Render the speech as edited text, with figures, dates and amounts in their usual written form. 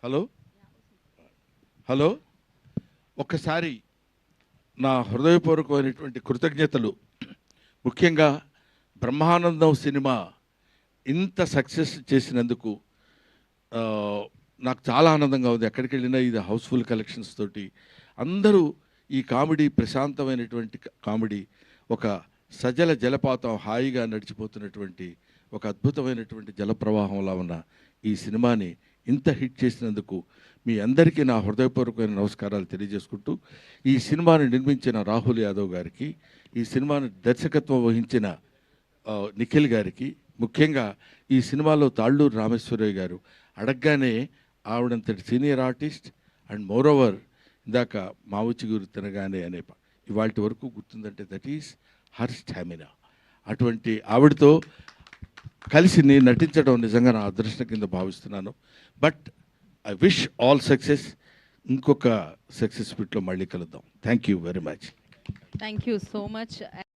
Hello hello ఒక్కసారి నా హృదయపూర్వకమైనటువంటి కృతజ్ఞతలు. ముఖ్యంగా బ్రహ్మానందం సినిమా ఇంత సక్సెస్ చేసినందుకు ఆ, నాకు చాలా ఆనందంగా ఉంది. ఎక్కడికి వెళ్ళినా ఇది హౌస్ఫుల్ కలెక్షన్స్ తోటి అందరూ ఈ కామెడీ ప్రశాంతమైనటువంటి కామెడీ, ఒక సజల జలపాతం హాయిగా నడిచిపోతున్నటువంటి ఒక అద్భుతమైనటువంటి జలప్రవాహంలా ఉన్న ఈ సినిమాని ఇంత హిట్ చేసినందుకు మీ అందరికీ నా హృదయపూర్వకమైన నమస్కారాలు తెలియజేసుకుంటూ, ఈ సినిమాని నిర్మించిన రాహుల్ యాదవ్ గారికి, ఈ సినిమాని దర్శకత్వం వహించిన నిఖిల్ గారికి, ముఖ్యంగా ఈ సినిమాలో తాళ్ళూరు రామేశ్వరయ్య గారు అడగగానే ఆవిడంతటి సీనియర్ ఆర్టిస్ట్ అండ్ మోరోవర్ ఇందాక మావుచిగురు తినగానే అనే ఇవాళ వరకు గుర్తుందంటే దట్ ఈస్ హర్ స్టామినా. అటువంటి ఆవిడతో కలిసి నేను నటించడం నిజంగా నా అదృష్టం కింద భావిస్తున్నాను. But I wish all success. ఇంకొక సక్సెస్ మీట్లో మళ్ళీ కలుద్దాం. Thank you very much. Thank you so much.